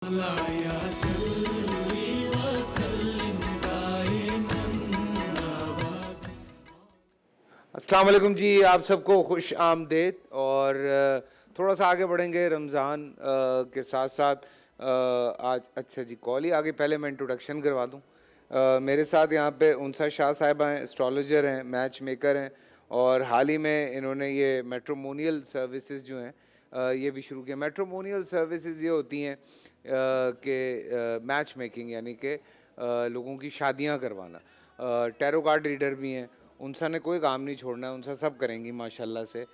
अस्सलाम वालेकुम जी, आप सबको खुश आमदेद। और थोड़ा सा आगे बढ़ेंगे रमज़ान के साथ साथ। आज अच्छा जी कॉल ही आ गई, पहले मैं इंट्रोडक्शन करवा दूँ। मेरे साथ यहाँ पे उनसा शाह साहिबा हैं, एस्ट्रोलॉजर हैं, मैच मेकर हैं, और हाल ही में इन्होंने ये मैट्रिमोनियल सर्विसेज जो हैं ये भी शुरू किया। मैट्रिमोनियल सर्विसेज ये होती हैं कि मैच मेकिंग, यानी कि लोगों की शादियाँ करवाना। टैरो कार्ड रीडर भी हैं, उनसा ने कोई काम नहीं छोड़ना है, उनसा सब करेंगी माशाल्लाह से।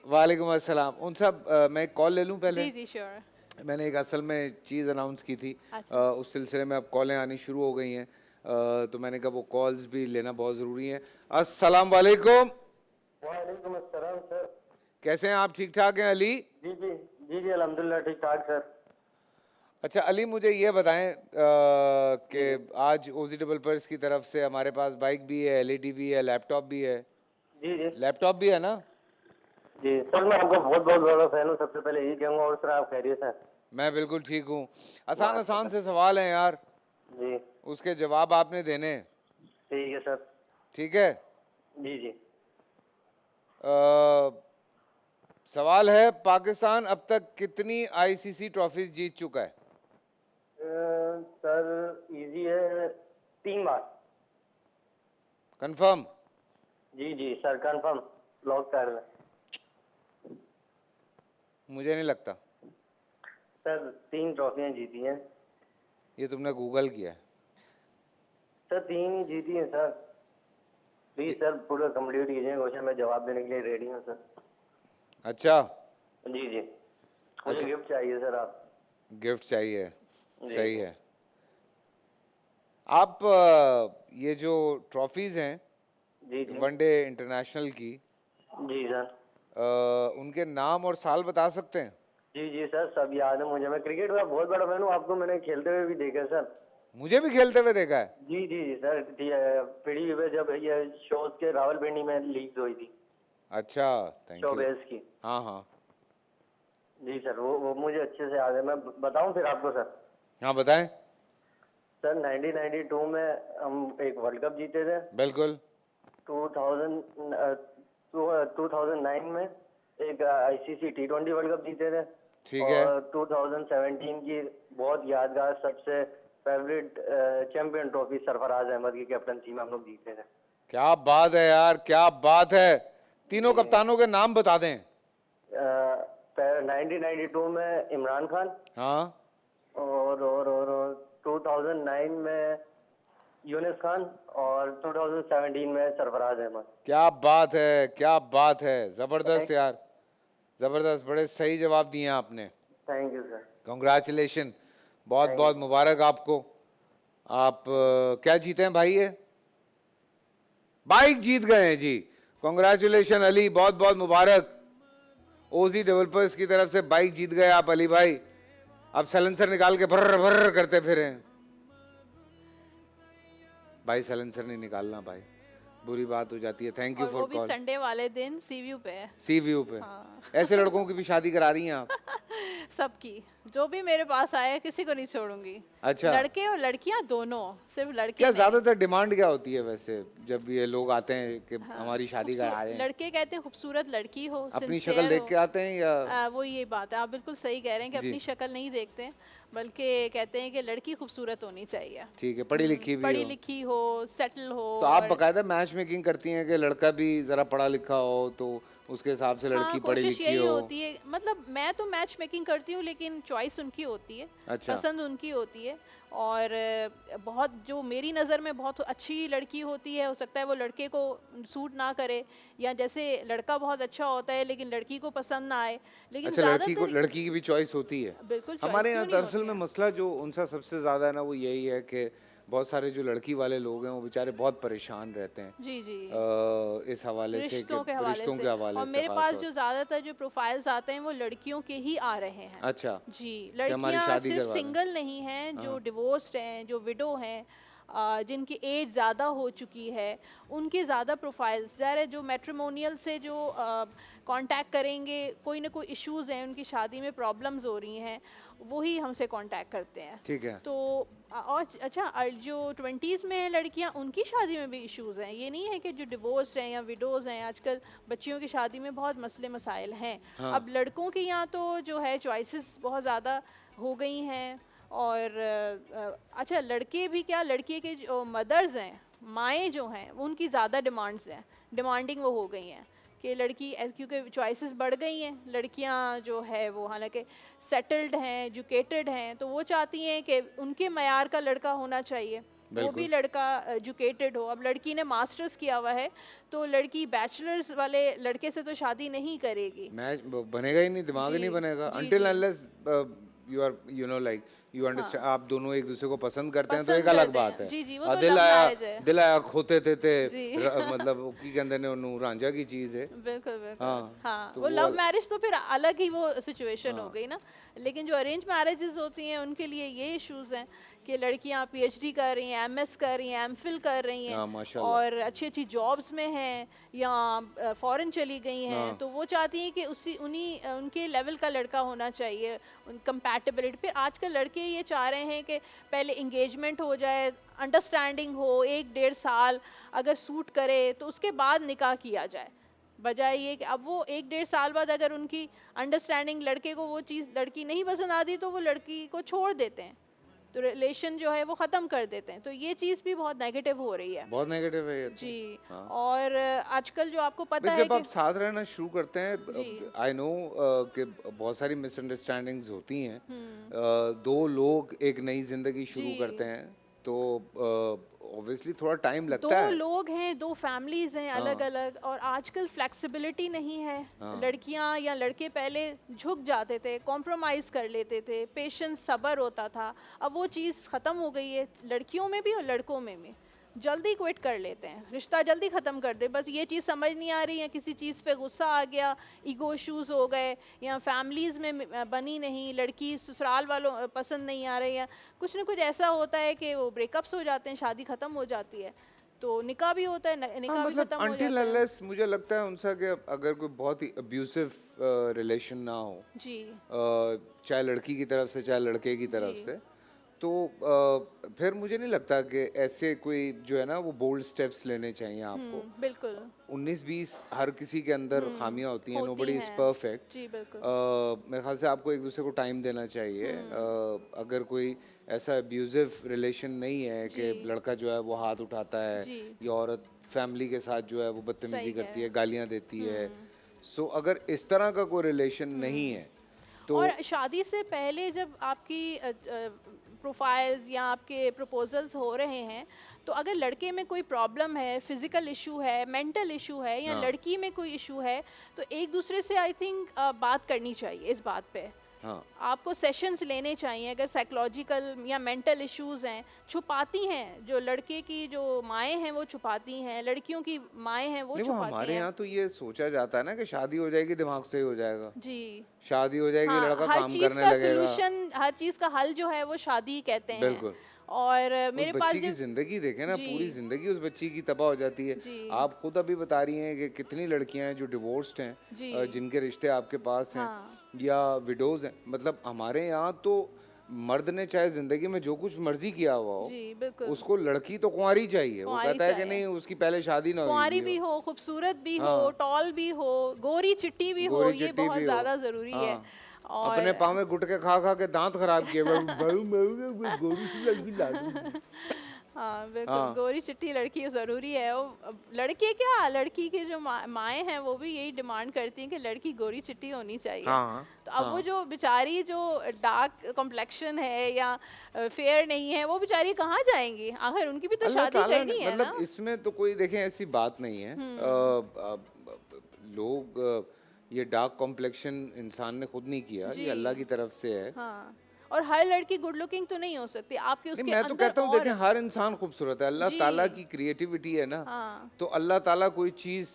वालेकुम अस्सलाम। उनसा मैं कॉल ले लूँ पहले? जी, जी, श्योर। मैंने एक असल में चीज़ अनाउंस की थी, अच्छा। उस सिलसिले में अब कॉलें आनी शुरू हो गई हैं, तो मैंने कहा वो कॉल्स भी लेना बहुत ज़रूरी है। अस्सलाम वालेकुम। वालेकुम अस्सलाम सर। कैसे हैं आप? ठीक ठाक हैं अली? जी जी जी जी अल्हम्दुलिल्लाह ठीक ठाक सर। अच्छा अली, मुझे ये बताएं कि जी आज ओजी डेवलपर्स की तरफ से हमारे पास बाइक भी है, एलईडी भी है, लैपटॉप भी है। जी जी लैपटॉप भी है ना? जी सर, मैं आपका बहुत बहुत बड़ा फैन हूँ, सबसे पहले यही कहूँगा। और सर आप खैरियत हैं? मैं बिल्कुल ठीक हूँ। आसान आसान माशाल्लाह। से सवाल हैं यार, जी उसके जवाब आपने देने हैं, ठीक है सर। ठीक है? जी जी सवाल है, पाकिस्तान अब तक कितनी आईसीसी ट्रॉफीज जीत चुका है? सर इजी है, 3 बार। कंफर्म? जी जी सर, कंफर्म, लॉक कर दें। मुझे नहीं लगता। सर 3 ट्रॉफियाँ जीती हैं। ये तुमने गूगल किया है? सर 3 ही जीती हैं सर। प्लीज सर पूरा कंप्लीट कीजिए क्वेश्चन, मैं जवाब देने के लिए रेडी हूँ सर। अच्छा जी जी मुझे अच्छा, गिफ्ट चाहिए सर आप। गिफ्ट चाहिए? जी सही है। आप ये जो ट्रॉफीज हैं जी जी वनडे इंटरनेशनल की, जी सर। उनके नाम और साल बता सकते हैं? जी जी सर, सब याद है मुझे। मैं क्रिकेट का बहुत बड़ा फैन हूँ, आपको मैंने खेलते हुए भी देखा है सर। मुझे भी खेलते हुए देखा है। जी जी जी सर, पीढ़ी पे जब ये शोज के रावलपिंडी में लीग हुई थी, अच्छा, थैंक यू। शोबेज की। हाँ हाँ जी सर, वो मुझे अच्छे से याद है। मैं बताऊं फिर आपको सर? हाँ, बताएं। सर 1992 में हम एक वर्ल्ड कप जीते थे। बिल्कुल। 2009 में एक आईसीसी T20 वर्ल्ड कप जीते थे। ठीक है। और 2017 की बहुत यादगार, सबसे favourite champion trophy Sarfaraz Ahmed की कैप्टनसी में हम लोग जीते थे। क्या बात है यार, क्या बात है! तीनों जी कप्तानों के नाम बता दें। 1992 में इमरान खान, हाँ। और 2009 में यूनिस खान, और 2017 में सरफराज अहमद। क्या बात है, क्या बात है! जबरदस्त थैंक यार, जबरदस्त। बड़े सही जवाब दिए आपने। Thank you sir. कॉन्ग्रेचुलेशन, बहुत थैंक बहुत यू। मुबारक आपको। आप क्या जीते हैं भाई? ये बाइक जीत गए हैं जी। कॉन्ग्रेचुलेशन अली, बहुत बहुत मुबारक। ओजी डेवलपर्स की तरफ से बाइक जीत गए आप अली भाई। अब सैलेंसर निकाल के भर्र भर्र करते फिरे। भाई सैलेंसर नहीं निकालना भाई, बुरी बात हो जाती है। थैंक यू और फॉर वो भी कॉल। संडे वाले दिन सीव्यू पे है। सी व्यू पे? हाँ। ऐसे लड़कों की भी शादी करा रही हैं आप? सबकी, जो भी मेरे पास आए किसी को नहीं छोड़ूंगी। अच्छा, लड़के और लड़कियां दोनों, सिर्फ लड़के क्या नहीं। ज्यादातर डिमांड क्या होती है वैसे जब ये लोग आते हैं कि हाँ, हमारी शादी करा रहे हैं? लड़के कहते हैं खूबसूरत लड़की हो, अपनी शक्ल सिंसियर देख हो। के आते हैं या? वो ये बात है, आप बिल्कुल सही कह रहे हैं कि जी अपनी शक्ल नहीं देखते हैं, बल्कि कहते हैं कि लड़की खूबसूरत होनी चाहिए। ठीक है, पढ़ी लिखी भी पढ़ी हो? लिखी हो, सेटल हो। तो आप और बकायदा मैच मेकिंग करती हैं कि लड़का भी जरा पढ़ा लिखा हो तो उसके हिसाब से हाँ, लड़की पढ़ी कोशिश लिखी यही हो? होती है। मतलब मैं तो मैच मेकिंग करती हूँ, लेकिन चॉइस उनकी होती है, अच्छा पसंद उनकी होती है। और बहुत जो मेरी नज़र में बहुत अच्छी लड़की होती है, हो सकता है वो लड़के को सूट ना करे, या जैसे लड़का बहुत अच्छा होता है लेकिन लड़की को पसंद ना आए। लेकिन अच्छा, ज़्यादातर लड़की की भी चॉइस होती है? बिल्कुल, चॉइस हमारे क्यों यहाँ नहीं दरअसल होती में है। मसला जो उनसा सबसे ज़्यादा है ना, वो यही है कि बहुत सारे जो लड़की वाले लोग हैं वो बेचारे बहुत परेशान रहते हैं जी जी, इस हवाले से कि रिश्तों के हवाले रिश्तों से। के हवाले और से मेरे ख़ास पास तौर। जो ज़्यादातर जो प्रोफाइल्स आते हैं वो लड़कियों के ही आ रहे हैं। अच्छा, जी, कि हमारी लड़कियां शादी सिर्फ करवा दें। सिंगल नहीं हैं, जो हाँ। डिवोर्स्ड हैं, जो विडो हैं, जिनकी एज ज़्यादा हो चुकी है, उनके ज़्यादा प्रोफाइल्स। ज़ाहिर है जो मैट्रिमोनियल से जो कांटेक्ट करेंगे, कोई ना कोई इश्यूज़ हैं, उनकी शादी में प्रॉब्लम्स हो रही हैं, वही हमसे कांटेक्ट करते हैं। ठीक है। तो और अच्छा जो 20s में हैं लड़कियां, उनकी शादी में भी इश्यूज हैं। ये नहीं है कि जो डिवोर्स हैं या विडोज़ हैं, आजकल बच्चियों की शादी में बहुत मसले मसाइल हैं। हाँ। अब लड़कों के यहाँ तो जो है चॉइसेस बहुत ज़्यादा हो गई हैं। और अच्छा लड़के भी क्या, लड़के के जो मदर्स हैं, माएँ जो हैं, वो उनकी ज़्यादा डिमांड्स हैं, डिमांडिंग वो हो गई हैं कि लड़की क्योंकि चॉइसेस बढ़ गई हैं। लड़कियां जो है वो हालांकि सेटल्ड हैं, एजुकेटेड हैं, तो वो चाहती हैं कि उनके मयार का लड़का होना चाहिए, वो भी लड़का एजुकेटेड हो। अब लड़की ने मास्टर्स किया हुआ है तो लड़की बैचलर्स वाले लड़के से तो शादी नहीं करेगी। मैच बनेगा ही नहीं, दिमाग ही नहीं जी, बनेगा जी, until ji. unless you are you know like you understand, आप दोनों एक दूसरे को पसंद करते हैं तो पसंद एक अलग करते हैं। बात है। जी, जी, वो और तो दिल love आया marriage है। दिल आया खोते थे जी। मतलब वो की कहते ने ਉਹਨੂੰ ਰਾਂਝਾ की चीज है। बिल्कुल बिल्कुल। हाँ, हाँ, तो वो वो लव मैरिज तो फिर अलग ही वो सिचुएशन हो हाँ। गई ना। लेकिन जो अरेंज मैरिजेस होती हैं उनके लिए ये इश्यूज हैं कि लड़कियां पीएचडी कर रही हैं, एमएस कर रही हैं, एमफिल कर रही हैं हाँ, माशाल्लाह। और अच्छी अच्छी जॉब्स में हैं या फॉरेन चली गई हैं, हाँ। तो वो चाहती हैं कि उनके लेवल का लड़का होना चाहिए, कंपैटिबिलिटी। फिर आजकल लड़के ये चाह रहे हैं कि पहले इंगेजमेंट हो जाए, अंडरस्टैंडिंग हो, 1-1.5 साल अगर सूट करे तो उसके बाद निकाह किया जाए। बजाय ये कि अब वो 1-1.5 साल बाद अगर उनकी अंडरस्टैंडिंग, लड़के को वो चीज़ लड़की नहीं पसंद आती तो वो लड़की को छोड़ देते हैं, तो रिलेशन जो है वो ख़त्म कर देते हैं। तो ये चीज़ भी बहुत नेगेटिव हो रही है। बहुत नेगेटिव है ये तो। जी। हाँ। और आजकल जो आपको पता भाई है जब आप कि साथ रहना शुरू करते हैं, जी। आई नो कि बहुत सारी मिसअंडरस्टैंडिंग्स होती हैं। दो लोग एक नई जिंदगी शुरू जी। करते हैं तो ऑब्वियसली थोड़ा टाइम लगता दो है। लोग हैं, दो फैमिलीज हैं अलग हाँ। अलग, और आजकल फ्लेक्सिबिलिटी नहीं है। हाँ। लड़कियां या लड़के पहले झुक जाते थे, कॉम्प्रोमाइज कर लेते थे, पेशेंस, सब्र होता था। अब वो चीज़ ख़त्म हो गई है, लड़कियों में भी और लड़कों में भी। जल्दी क्विट कर लेते हैं, रिश्ता जल्दी ख़त्म कर दे। बस ये चीज़ समझ नहीं आ रही है, किसी चीज़ पे गुस्सा आ गया, ईगो इश्यूज़ हो गए, या फैमिलीज़ में बनी नहीं, लड़की ससुराल वालों पसंद नहीं आ रही है, कुछ ना कुछ ऐसा होता है कि वो ब्रेकअप्स हो जाते हैं, शादी ख़त्म हो जाती है, तो निकाह भी होता है, हाँ, निकाह भी मतलब ख़त्म हो until जाता है। unless मुझे लगता है उनसे कि अगर कोई बहुत ही अब्यूसिव रिलेशन ना हो, जी। चाहे लड़की की तरफ से चाहे लड़के की तरफ जी। से, तो फिर मुझे नहीं लगता कि ऐसे कोई जो है ना वो बोल्ड स्टेप्स लेने चाहिए आपको। बिल्कुल 19-20 हर किसी के अंदर खामियां होती हैं, होती नोबडी इज हैं। परफेक्ट। जी बिल्कुल। मेरे ख्याल से आपको एक दूसरे को टाइम देना चाहिए। अगर कोई ऐसा अब्यूजिव रिलेशन नहीं है कि जी। लड़का जो है वो हाथ उठाता है जी। या औरत फैमिली के साथ जो है वो बदतमीजी सही करती है। है, गालियां देती है, सो अगर इस तरह का कोई रिलेशन नहीं है तो और शादी से पहले जब आपकी प्रोफाइल्स या आपके प्रपोजल्स हो रहे हैं, तो अगर लड़के में कोई प्रॉब्लम है, फिजिकल इशू है, मेंटल इशू है, या हाँ। लड़की में कोई इशू है, तो एक दूसरे से आई थिंक बात करनी चाहिए इस बात पे। हाँ, आपको सेशंस लेने चाहिए। अगर साइकोलॉजिकल या मेंटल इश्यूज हैं, छुपाती हैं, जो लड़के की जो माएँ हैं वो छुपाती हैं, लड़कियों की माएँ हैं वो नहीं वो छुपाती हमारे हैं। यहाँ तो ये सोचा जाता है ना कि शादी हो जाएगी दिमाग से ही हो जाएगा, जी। शादी हो जाएगी हाँ, लड़का हर काम चीज़ करने का लगेगा। सॉल्यूशन, हर चीज़ का हल जो है वो शादी कहते हैं। बिल्कुल। और उस मेरे पास बच्ची की जब जिंदगी देखें ना, जी। पूरी जिंदगी उस बच्ची की तबाह हो जाती है। जी। आप खुद अभी बता रही हैं कि कितनी लड़कियां हैं जो डिवोर्स्ड हैं, जी। जिनके रिश्ते आपके पास हैं, हाँ। या विडोज हैं। मतलब हमारे यहाँ तो मर्द ने चाहे जिंदगी में जो कुछ मर्जी किया हुआ हो, जी बिल्कुल। उसको लड़की तो कुंवारी चाहिए। वो कुंवारी कहता है कि चाहिए। नहीं उसकी पहले शादी ना कुंवारी हुई भी हो, खूबसूरत भी हो, हाँ। टॉल भी हो, गोरी चिट्टी भी हो, गोरी ये चिट्टी बहुत भी हो। ज़्यादा ज़रूरी है। हाँ। और अपने पाँव में गुटके खा खा के दांत खराब किए। गोरी सी लड़की ला दूंगी। हाँ बिल्कुल, हाँ। गोरी चिट्टी लड़की ज़रूरी है। वो अब लड़के क्या, लड़की के जो माएँ हैं वो भी यही डिमांड करती हैं कि लड़की गोरी चिट्टी होनी चाहिए। हाँ, तो अब वो हाँ। जो बेचारी जो डार्क कॉम्प्लेक्शन है या फेयर नहीं है, वो बेचारी कहाँ जाएंगी? आखिर उनकी भी तो अल्लाह शादी ताला करनी ने है ना। मतलब इसमें तो कोई देखें ऐसी बात नहीं है। लोग ये डार्क कॉम्प्लेक्शन इंसान ने खुद नहीं किया, जी। ये अल्लाह की तरफ से है। हाँ, और हर लड़की गुड लुकिंग तो नहीं हो सकती, आपके नहीं उसके मैं तो अंदर कहता हूँ और देखें हर इंसान खूबसूरत है। अल्लाह जी। ताला की क्रिएटिविटी है ना, हाँ। तो अल्लाह ताला कोई चीज़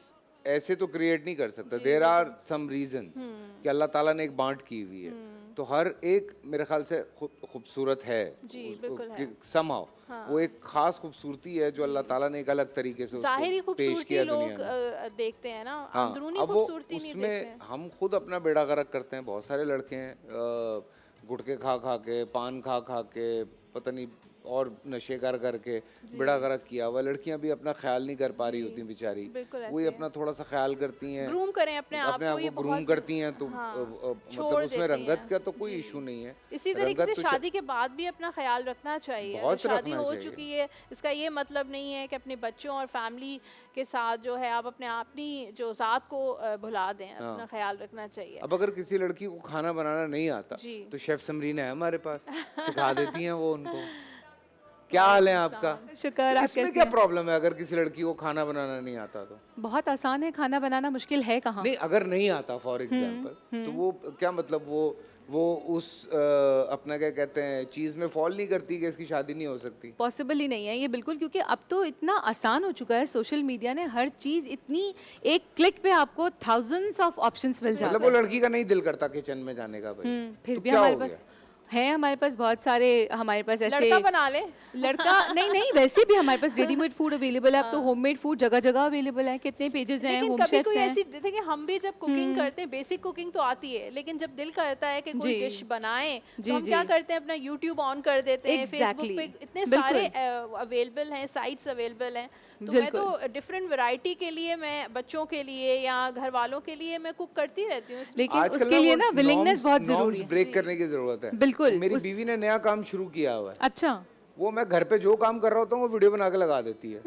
ऐसे तो क्रिएट नहीं कर सकता। जी, देयर आर सम रीजंस कि अल्लाह ताला ने एक बांट की हुई है, तो हर एक मेरे ख्याल से खूबसूरत है। जी, बिल्कुल है। समहाउ हाँ। वो एक खास खूबसूरती है जो अल्लाह ताला ने एक अलग तरीके से ज़ाहिरी उसको पेश खूबसूरती किया लोग दुनिया में। देखते हैं ना, हाँ, अंदरूनी अब वो खूबसूरती नहीं उसमें देखते हैं। हम खुद अपना बेड़ा गर्क करते हैं। बहुत सारे लड़के हैं गुटखे खा खा के, पान खा खा के, पता नहीं और नशे कर करके बड़ा गर्क किया हुआ। लड़कियां भी अपना ख्याल नहीं कर पा रही होती बेचारी, बिल्कुल वही ऐसे अपना थोड़ा सा ख्याल करती हैं, ग्रूम करें अपने आप अपने को, आप ये को ग्रूम बहुत करती हैं, तो हाँ, मतलब छोड़ उसमें देती रंगत हैं। का तो कोई जी। इशू नहीं है। इसी तरीके रंगत से तो शादी के बाद भी अपना ख्याल रखना चाहिए। अगर बहुत शादी रखना हो चाहिए। चुकी है, इसका ये मतलब नहीं है कि अपने बच्चों और फैमिली के साथ जो है आप अपनी जो ज़ात को भुला दें। अपना हाँ। ख्याल रखना चाहिए। अब अगर किसी लड़की को खाना बनाना नहीं आता जी। तो शेफ समरीन है हमारे पास, सिखा देती हैं वो उनको। क्या हाल है आपका? शुक्र, तो आप इसमें कैसी क्या हैं? प्रॉब्लम है अगर किसी लड़की को खाना बनाना नहीं आता तो? बहुत आसान है, खाना बनाना मुश्किल है कहाँ। नहीं, अगर नहीं आता फॉर एग्जांपल तो वो क्या मतलब वो उस अपना क्या कहते हैं चीज में फॉल नहीं करती कि इसकी शादी नहीं हो सकती? पॉसिबल ही नहीं है ये बिल्कुल, क्योंकि अब तो इतना आसान हो चुका है, सोशल मीडिया ने हर चीज़ इतनी, एक क्लिक पे आपको थाउजेंड्स ऑफ ऑप्शंस मिल मतलब जाते वो हैं। लड़की का नहीं दिल करता किचन में जाने का भाई, फिर तो भी क्या हमारे हो पास गया? है, हमारे पास बहुत सारे, हमारे पास ऐसे लड़का बना ले। लड़का नहीं नहीं, वैसे भी हमारे पास रेडीमेड फूड अवेलेबल है। अब तो होममेड फूड जगह जगह अवेलेबल है, कितने पेजेस हैं, लेकिन होम कभी शेफ्स कोई हैं। ऐसी देखिए, हम भी जब कुकिंग करते हैं, बेसिक कुकिंग तो आती है, लेकिन जब दिल करता है कि कोई जी। डिश बनाएं जी, तो हम जी। क्या करते हैं, अपना यूट्यूब ऑन कर देते हैं। Facebook Exactly. पे इतने बिल्कुल। सारे अवेलेबल हैं, साइट्स अवेलेबल हैं। तो मैं बिल्कुल। तो डिफरेंट वैरायटी के लिए, मैं बच्चों के लिए या घर वालों के लिए मैं कुक करती रहती हूँ इसमें। लेकिन आजकल उसके लिए वो ना विलिंगनेस बहुत नॉर्म्स जरूरी है। ब्रेक करने की जरूरत है। बिल्कुल, तो मेरी उस- बीवी ने नया काम शुरू किया हुआ है, अच्छा, वो मैं घर पे जो काम कर रहा होता हूँ वो वीडियो बना के लगा देती है।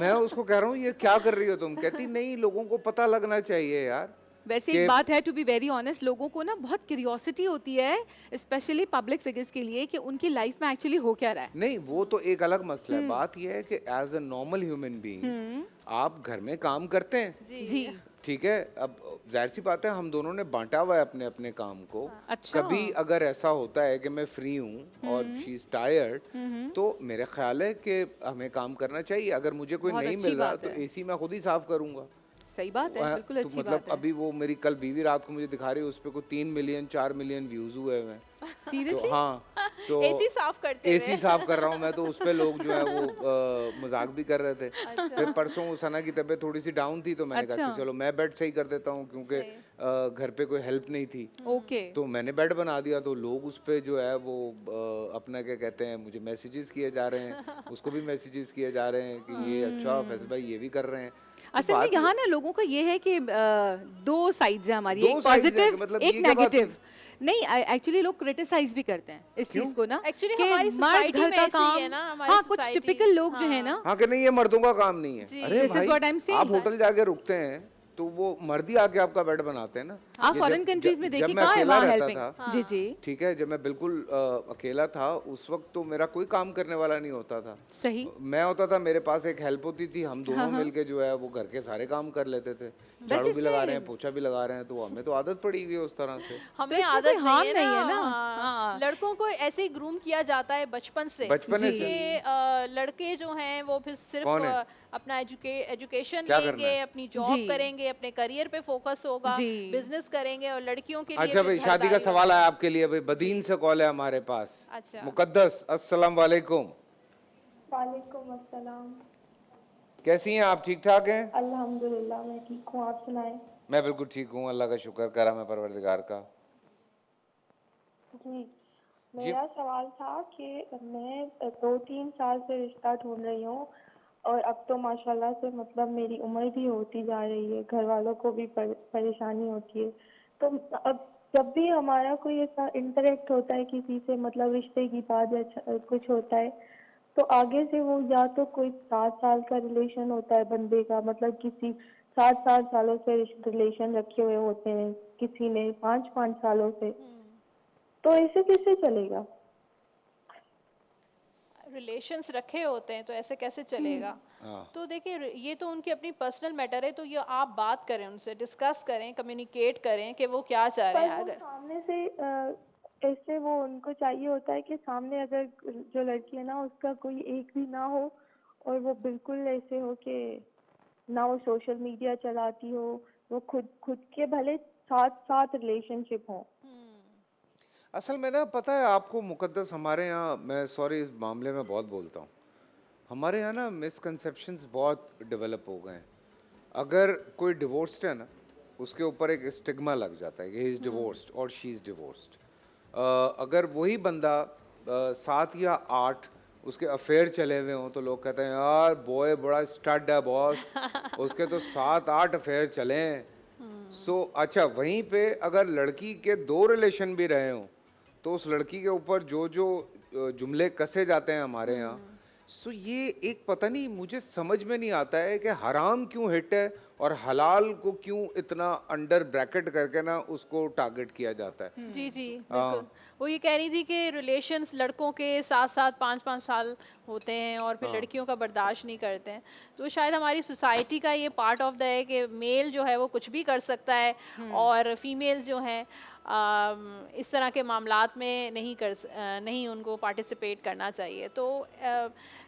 मैं उसको कह रहा हूँ ये क्या कर रही हो तुम? कहती नहीं, लोगों को पता लगना चाहिए यार। वैसे कि- एक बात है, टू बी वेरी ऑनेस्ट, लोगों को ना बहुत क्यूरियोसिटी होती है, स्पेशली पब्लिक फिगर्स के लिए, कि उनकी लाइफ में एक्चुअली हो क्या रहा है। नहीं, वो तो एक अलग मसला है। बात ये है कि as a normal human being आप घर में काम करते हैं, जी, ठीक है। अब जाहिर सी बात है हम दोनों ने बांटा हुआ है अपने अपने काम को। अच्छा। कभी अगर ऐसा होता है कि मैं फ्री हूँ और शी इज टायर्ड, तो मेरा ख्याल है कि हमें काम करना चाहिए। अगर मुझे कोई बहुत नहीं अच्छी मिल रहा बात तो है। एसी मैं खुद ही साफ करूंगा। सही बात है, बिल्कुल तो अच्छी मतलब बात है। अभी वो मेरी कल बीवी रात को मुझे दिखा रही है, उस पे कोई 3 मिलियन 4 मिलियन व्यूज हुए हैं। तो सीरियसली? हाँ, तो एसी साफ करते हुए। एसी साफ कर रहा हूँ मैं, तो उस पे लोग जो है वो मजाक भी कर रहे थे। फिर परसों सना की तबीयत थोड़ी सी डाउन थी, तो मैंने कहा अच्छा। अच्छा चलो मैं बेड सही कर देता हूँ, क्योंकि घर पे कोई हेल्प नहीं थी। ओके, तो मैंने बेड बना दिया, तो लोग उस पे जो है वो अपना क्या कहते हैं, मुझे मैसेजेस किए जा रहे हैं, उसको भी मैसेजेस किए जा रहे हैं कि ये अच्छा फैसल भाई ये भी कर रहे हैं। तो असल में बात यहाँ ना लोगों का ये है कि दो साइड्स हैं हमारी, दो एक sides हैं कि पॉजिटिव मतलब एक ये क्या बात नेगेटिव। नहीं, एक्चुअली लोग क्रिटिसाइज भी करते हैं इस चीज को ना, Actually कि हमारी मर्द society घर में का ऐसे ही काम, है ना, हमारी हाँ, कुछ society, टिपिकल लोग जो है ना, हाँ कि नहीं ये मर्दों का काम नहीं है। अरे This is भाई, what I'm saying. आप होटल जाके रुकते हैं तो वो मर्द ही आके आपका बेड बनाते हैं ना। आप ये फॉरेन जब- कंट्रीज जब- में जब देखिए मैं कहाँ है अकेला वहाँ रहता हेल्पिंग। था, जी जी, ठीक है, जब मैं बिल्कुल अकेला था उस वक्त तो मेरा कोई काम करने वाला नहीं होता था। सही। मैं होता था, मेरे पास एक हेल्प होती थी, हम दोनों मिलके जो है वो घर के सारे काम कर लेते थे। झाड़ू भी लगा रहे हैं, पोछा भी लगा रहे हैं, तो हमें तो आदत पड़ी हुई है उस तरह से। हमें इसमें आदत कोई हार्म नहीं नहीं है है ना। ना। हाँ। हाँ। लड़कों को ऐसे ही ग्रूम किया जाता है बचपन से। बचपन जी। से कि लड़के जो हैं वो फिर सिर्फ कौन है? अपना एजुकेशन क्या करना लेंगे, है? अपनी जॉब जी। करेंगे, अपने करियर पे फोकस होगा, जी। बिजनेस करेंगे, और लड़कियों के लिए अच्छा फिर भाई, घर शादी का दारी सवाल है आपके लिए भाई, बदीन से कॉल है हमारे पास। अच्छा। मुकद्दस, अस्सलाम वालेकुम। वालेकुम अस्सलाम। कैसी हैं आप? ठीक ठाक हैं? अल्हम्दुलिल्लाह मैं ठीक हूँ, आप सुनाएं। मैं बिल्कुल ठीक हूँ, अल्लाह का शुक्र, करम है परवरदिगार का। जी, मेरा सवाल था कि मैं 2-3 साल से रिश्ता ढूंढ रही हूँ, और अब तो माशाल्लाह से मतलब मेरी उम्र भी होती जा रही है, घर वालों को भी परेशानी होती है। तो अब जब भी हमारा कोई ऐसा इंटरेक्ट होता है किसी से, मतलब रिश्ते की बात या कुछ होता है, तो आगे से वो या तो कोई 7 साल का रिलेशन होता है बंदे का, मतलब किसी 7-7 सालों से रिलेशन रखे हुए होते हैं, किसी ने 5-5 सालों से, तो ऐसे कैसे चलेगा? रिलेशंस रखे होते हैं तो ऐसे कैसे चलेगा? हाँ। तो देखिए, ये तो उनकी अपनी पर्सनल मैटर है, तो ये आप बात करें उनसे, डिस्कस करें, कम्युनिकेट करें कि वो क्या चाह रहे पर हैं। वो अगर सामने से ऐसे वो उनको चाहिए होता है कि सामने अगर जो लड़की है ना उसका कोई एक भी ना हो, और वो बिल्कुल ऐसे हो कि ना वो सोशल मीडिया चलाती हो, वो खुद खुद के भले साथ रिलेशनशिप हो। असल में ना पता है आपको मुकद्दस, हमारे यहाँ, मैं सॉरी इस मामले में बहुत बोलता हूँ, हमारे यहाँ ना मिसकंसेप्शंस बहुत डेवलप हो गए हैं। अगर कोई डिवोर्स्ड है ना, उसके ऊपर एक स्टिग्मा लग जाता है कि ही इज़ डिवोर्स्ड और शी इज़ डिवोर्स्ड। अगर वही बंदा 7 या 8 उसके अफेयर चले हुए हों तो लोग कहते हैं यार बॉय बड़ा स्टड है बॉस, उसके तो 7-8 अफेयर चले हैं। सो अच्छा, वहीं पे अगर लड़की के 2 रिलेशन भी रहे हों तो उस लड़की के ऊपर जो जो जुमले कसे जाते हैं हमारे यहाँ, सो ये एक पता नहीं, मुझे समझ में नहीं आता है कि हराम क्यों हिट है और हलाल को क्यों इतना अंडर ब्रैकेट करके ना उसको टारगेट किया जाता है। जी जी हाँ। बिल्कुल। वो ये कह रही थी कि रिलेशंस लड़कों के 7-7 5-5 साल होते हैं और फिर हाँ। लड़कियों का बर्दाश्त नहीं करते हैं। तो शायद हमारी सोसाइटी का ये पार्ट ऑफ द है कि मेल जो है वो कुछ भी कर सकता है और फीमेल जो हैं इस तरह के मामलात में नहीं उनको पार्टिसिपेट करना चाहिए। तो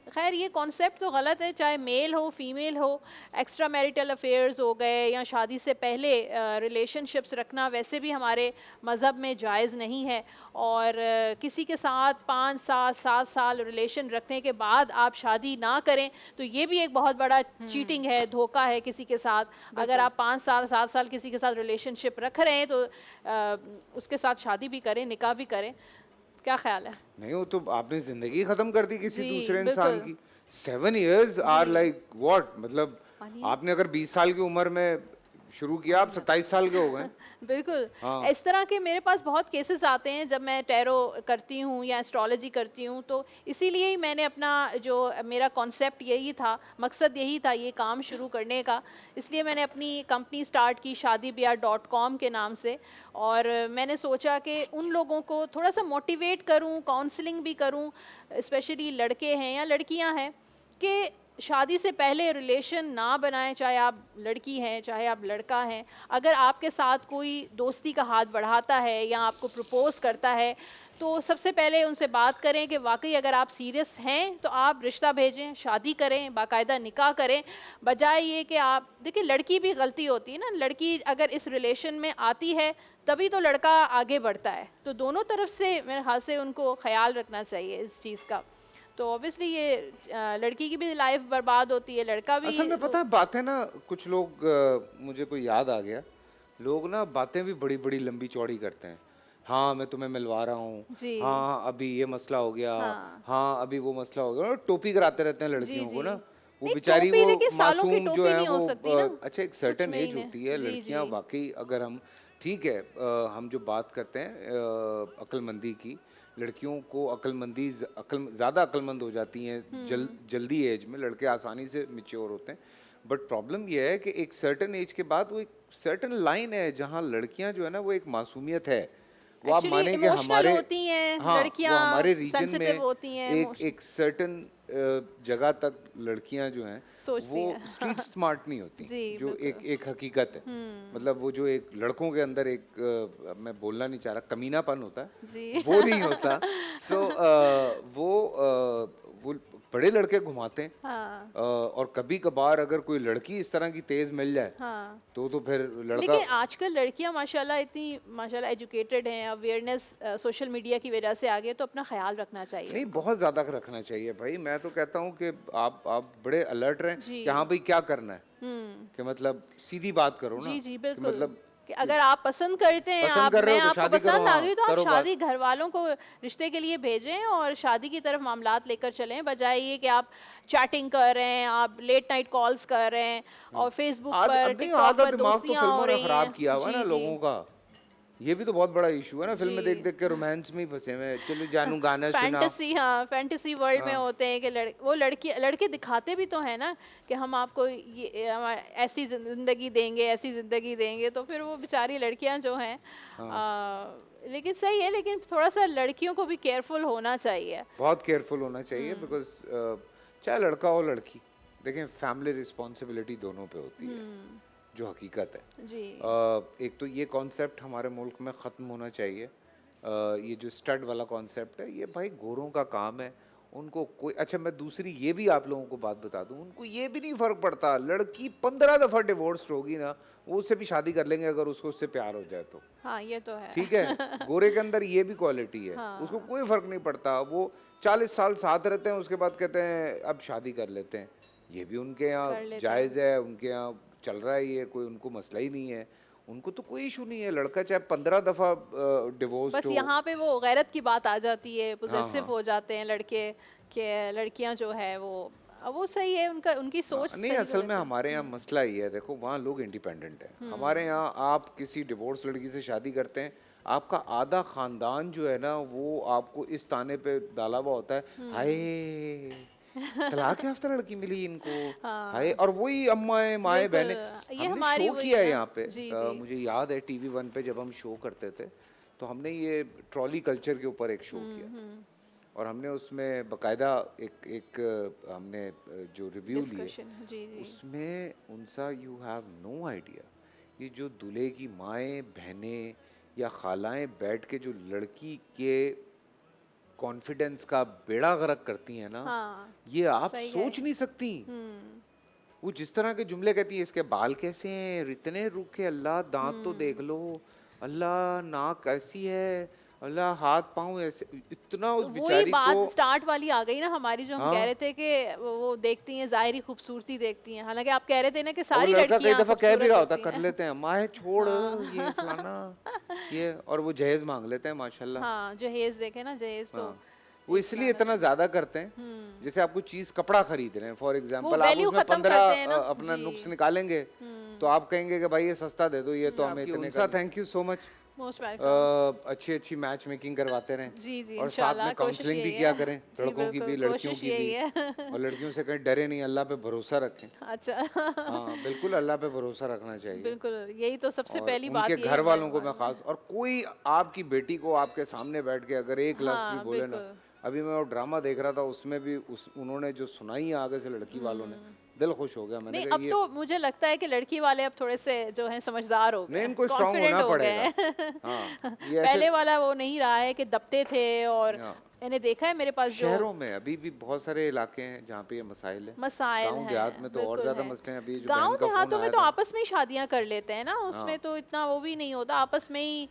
खैर ये कॉन्सेप्ट तो गलत है, चाहे मेल हो फीमेल हो। एक्स्ट्रा मैरिटल अफेयर्स हो गए या शादी से पहले रिलेशनशिप्स रखना वैसे भी हमारे मज़हब में जायज़ नहीं है। और किसी के साथ 5-7 साल रिलेशन रखने के बाद आप शादी ना करें तो ये भी एक बहुत बड़ा चीटिंग है, धोखा है किसी के साथ। अगर आप 5 साल 7 साल किसी के साथ रिलेशनशिप रख रहे हैं तो उसके साथ शादी भी करें, निकाह भी करें। क्या ख्याल है? नहीं, वो तो आपने जिंदगी खत्म कर दी किसी जी, दूसरे इंसान बिल्कुल। की। 7 years आर लाइक व्हाट, मतलब आपने अगर 20 साल की उम्र में शुरू किया, आप 27 साल के हो गए। बिल्कुल। हाँ। इस तरह के मेरे पास बहुत केसेस आते हैं जब मैं टैरो करती हूँ या एस्ट्रोलॉजी करती हूँ, तो इसीलिए ही मैंने अपना जो मेरा कॉन्सेप्ट यही था, मकसद यही था ये काम शुरू करने का। इसलिए मैंने अपनी कंपनी स्टार्ट की shaadibyah.com के नाम से। और मैंने सोचा कि उन लोगों को थोड़ा सा मोटिवेट करूँ, काउंसलिंग भी करूँ, स्पेशली लड़के हैं या लड़कियाँ हैं, कि शादी से पहले रिलेशन ना बनाएं, चाहे आप लड़की हैं चाहे आप लड़का हैं। अगर आपके साथ कोई दोस्ती का हाथ बढ़ाता है या आपको प्रपोज करता है तो सबसे पहले उनसे बात करें कि वाकई अगर आप सीरियस हैं तो आप रिश्ता भेजें, शादी करें, बाकायदा निकाह करें। बजाय ये कि आप देखिए, लड़की भी गलती होती है ना, लड़की अगर इस रिलेशन में आती है तभी तो लड़का आगे बढ़ता है। तो दोनों तरफ से मेरे ख्याल से उनको ख्याल रखना चाहिए इस चीज़ का। तो ऑब्वियसली ये लड़की की भी लाइफ बर्बाद होती है, लड़का भी। असल में पता है बात है ना, कुछ लोग मुझे कोई याद आ गया, लोग ना बातें भी बड़ी बड़ी लंबी चौड़ी करते हैं। हाँ मैं तुम्हें मिलवा रहा हूँ, जी। हाँ अभी ये मसला हो गया, हाँ। हाँ अभी वो मसला हो गया, और टोपी कराते रहते हैं जी लड़कियों को जी। ना। वो नहीं, बेचारी टोपी वो देखिए, सालों की मासूम जो टोपी है नहीं हो वो सकती ना, अच्छा एक कुछ सर्टेन एज महीने। होती है, जी लड़कियां जी। वाकई अगर हम ठीक है, हम जो बात करते हैं अक्लमंदी की, लड़कियों को ज़्यादा अक्लमंद हो जाती हैं जल्दी एज में, लड़के आसानी से मिच्योर होते हैं। बट प्रॉब्लम यह है कि एक सर्टेन एज के बाद वो एक सर्टेन लाइन है जहाँ लड़कियां जो है ना वो एक मासूमियत है, वो आप एक्चुअली माने कि इमोशनल हमारे, होती हैं हाँ वो लड़कियां, हमारे रीजन सेंसिटिव में होती हैं, एक सर्टेन जगह तक लड़कियां जो हैं सोचती वो हैं। स्ट्रीट स्मार्ट नहीं होती, जी, जो बिल्कुल। एक हकीकत है। मतलब वो जो एक लड़कों के अंदर एक मैं बोलना नहीं चाह रहा, कमीनापन होता है, जी। वो नहीं होता। सो वो बड़े लड़के घुमाते हैं। हाँ और कभी कभार अगर कोई लड़की इस तरह की तेज मिल जाए हाँ। तो फिर लड़का, लेकिन आजकल लड़कियां माशाल्लाह इतनी माशाल्लाह एजुकेटेड हैं, अवेयरनेस सोशल मीडिया की वजह से आगे, तो अपना ख्याल रखना चाहिए। नहीं बहुत ज्यादा रखना चाहिए भाई। मैं तो कहता हूँ कि आप बड़े अलर्ट रहें जी। कि हाँ भाई क्या करना है, हम्म। कि मतलब सीधी बात करो ना, जी जी कि बिल्कुल। मतलब कि अगर आप पसंद करते हैं, पसंद आप कर रहे मैं हो तो आपको शादी करो, पसंद आ हाँ गई तो आप करो बात। शादी घर वालों को रिश्ते के लिए भेजें और शादी की तरफ मामलात लेकर चलें, बजाय ये कि आप चैटिंग कर रहे हैं, आप लेट नाइट कॉल्स कर रहे हैं और फेसबुक पर, अब नहीं, टिकटॉक आधा पर दिमाग तो दोस्तियां हो फिल्मों ने रही खराब हैं। किया हुआ है ना जी जी लोगों का। ये भी तो बहुत बड़ा इशू है ना, फिल्में जी। देख देख के रोमांस में ही फंसे हुए हैं। चलो जानू गाना सुना। फैंटेसी, हाँ फैंटेसी वर्ल्ड में हाँ। होते हैं कि वो लड़के दिखाते भी तो है ना कि हम आपको ये ऐसी जिंदगी देंगे, ऐसी जिंदगी देंगे, तो फिर वो बेचारी लड़कियां जो हैं लेकिन सही है, लेकिन थोड़ा सा लड़कियों को भी केयरफुल होना चाहिए। बहुत केयरफुल होना चाहिए, बिकॉज चाहे लड़का हो लड़की, देखें फैमिली रिस्पॉन्सिबिलिटी दोनों पे होती है, जो हकीकत है। जी एक तो ये कॉन्सेप्ट हमारे मुल्क में ख़त्म होना चाहिए। ये जो स्टड वाला कॉन्सेप्ट है, ये भाई गोरों का काम है, उनको कोई, अच्छा मैं दूसरी ये भी आप लोगों को बात बता दूं, उनको ये भी नहीं फ़र्क पड़ता, लड़की 15 दफ़ा डिवोर्स होगी ना, वो उससे भी शादी कर लेंगे अगर उसको उससे प्यार हो जाए तो। हाँ ये तो है। ठीक है, गोरे के अंदर ये भी क्वालिटी है, हाँ। उसको कोई फ़र्क नहीं पड़ता, वो 40 साल साथ रहते हैं, उसके बाद कहते हैं अब शादी कर लेते हैं। ये भी उनके कर यहाँ लेते जायज़ है, उनके यहाँ चल रहा है, ये कोई उनको मसला ही नहीं है। उनको तो कोई इशू नहीं है, लड़का चाहे 15 दफा डिवोर्स बस हो। यहाँ पे वो गैरत की बात आ जाती है, पोजेसिव हाँ। हो जाते हैं लड़के के, लड़कियां जो है वो सही है, उनका उनकी सोच नहीं, सही असल में वजह से। हमारे यहाँ मसला ये है, देखो वहाँ लोग इंडिपेंडेंट हैं। हमारे यहाँ आप किसी डिवोर्स लड़की से शादी करते हैं, आपका आधा खानदान जो है ना वो आपको इस ताने पे डाला हुआ होता है, हाय तलाक याफ्ता लड़की मिली इनको, हाय। और वही अम्माएं माएँ बिल्कुल, बहनें, ये हमने हमारी शो वही किया है है। यहाँ पे। जी, जी। मुझे याद है TV1 पे जब हम शो करते थे तो हमने ये ट्रॉली कल्चर के ऊपर एक शो किया और हमने उसमें बकायदा एक हमने जो रिव्यू लिए डिस्कशन, जी जी। उसमें उनसा यू हैव नो आइडिया, ये जो दूल्हे की माएँ बहनें या खालाएं बैठ के जो लड़की के कॉन्फिडेंस का बेड़ा गर्क करती हैं ना, हाँ, ये आप सही सोच कहे। नहीं सकती। वो जिस तरह के जुमले कहती है, इसके बाल कैसे हैं, इतने रूखे, अल्लाह दांत तो देख लो, अल्लाह नाक कैसी है, अल्लाह हाथ पाँव ऐसे, इतना उस वही बेचारी बात को। स्टार्ट वाली आ गई ना हमारी, जो हम हाँ। कह रहे थे कि वो देखती हैं ज़ाहिरी खूबसूरती देखती हैं, हालांकि आप कह रहे थे ना कि और वो सारी लड़का कई लड़कियां दफा कह भी खूबसूरत रहा होता, होती कर हैं। लेते हैं माए छोड़ ये फलाना ये, और वो जहेज मांग लेते हैं माशाल्लाह। हाँ, जहेज देखे ना, जहेज तो हाँ। वो इसलिए इतना ज्यादा करते हैं, जैसे आपको चीज कपड़ा खरीद रहे हैं फॉर एग्जांपल, आप value उसमें खत्म 15 करते हैं ना। अपना जी। नुक्स निकालेंगे तो आप कहेंगे कि भाई ये सस्ता दे दो, ये तो हमें इतने का। Thank you so much, most welcome. अच्छी अच्छी मैच मेकिंग करवाते रहें जी जी, और साथ इंशाल्लाह में कोशिश काउंसलिंग भी यही किया है। करें, जी, लड़कों की भी बिल्कुल, लड़कियों कोशिश की यही भी, है। और लड़कियों से कहीं डरे नहीं, अल्लाह पे भरोसा रखें। अच्छा। हाँ बिल्कुल, अल्लाह पे भरोसा रखना चाहिए। बिल्कुल, यही तो सबसे और पहली बात उनके ये घर है वालों को हमारे मैं खास, और कोई आपकी बेटी को आपके सामने बैठ के अगर एक लफ्ज भी हाँ, बोले ना, बिल्कुल। अभी मैं वो ड्रामा देख रहा था उसमें भी उन्होंने जो सुनाई है आगे से लड़की वालों ने, दिल खुश हो गया। मैंने नहीं, कहा अब ये तो मुझे लगता है कि लड़की वाले अब थोड़े से जो हैं समझदार हो गए नहीं, हैं, इनको स्ट्रांग कॉन्फिडेंट होना हो गए पड़ेगा। हैं। हाँ, ये ऐसे पहले वाला वो नहीं रहा है कि दबते थे, और हाँ, मैंने देखा है मेरे पास जो शहरों में अभी भी बहुत सारे इलाके हैं जहाँ पे ये मसाइल है। मसाइल गांव हैं, देहात में तो और बिल्कुल ज्यादा है। मसले हैं। अभी जो गाँव बहन का फोन देहातों में आया तो था, आपस में ही शादियां कर लेते हैं ना, उसमें हाँ। तो इतना वो भी नहीं होता, आपस में ही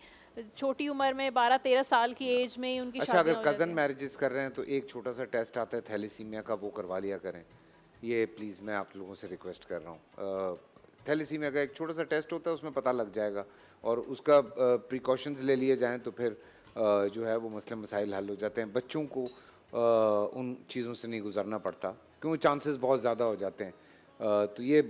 छोटी उम्र में 12-13 साल की एज में ही उनकी अच्छा शादियां अगर हो जाती कजन हैं। मैरिजेस कर रहे हैं तो एक छोटा सा टेस्ट आता है थैलेसीमिया का, वो करवा लिया करें। ये प्लीज़ मैं आप लोगों से रिक्वेस्ट कर रहा हूँ। थैलेसीमिया का एक छोटा सा टेस्ट होता है, उसमें पता लग जाएगा, और उसका प्रिकॉशंस ले लिए जाएं तो फिर जो है वो मसले मसाइल हल हो जाते हैं। बच्चों को उन चीज़ों से नहीं गुजरना पड़ता क्योंकि चांसेस बहुत ज़्यादा हो जाते हैं। तो ये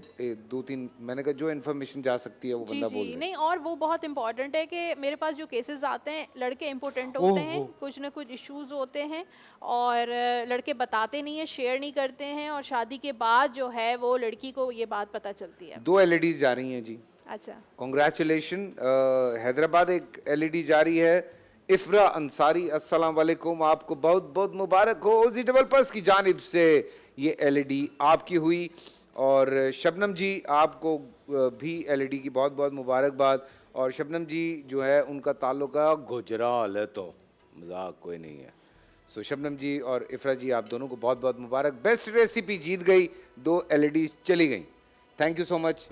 2-3 मैंने कहा जो इन्फॉर्मेशन जा सकती है वो जी बंदा बोल जी, दे। नहीं, और वो बहुत इंपॉर्टेंट है कि मेरे पास जो केसेस आते हैं, लड़के इम्पोर्टेंट ओह, होते हैं, ओह। कुछ ना कुछ इश्यूज होते हैं, और लड़के बताते नहीं है, शेयर नहीं करते हैं, और शादी के बाद जो है वो लड़की को ये बात पता चलती है। 2 LEDs जा रही हैं जी, अच्छा, कॉन्ग्रेचुलेशन। हैदराबाद एक LED जा रही है। इफ्रा अंसारी, अस्सलाम वालेकुम, आपको बहुत बहुत मुबारक हो जी डेवलपर्स की जानिब से, ये LED आपकी हुई। और शबनम जी आपको भी LED की बहुत बहुत मुबारकबाद। और शबनम जी जो है उनका ताल्लुक है गुजराल है, तो मजाक कोई नहीं है। सो शबनम जी और इफ्रा जी आप दोनों को बहुत बहुत मुबारक। बेस्ट रेसिपी जीत गई, 2 LEDs चली गई। Thank you so much.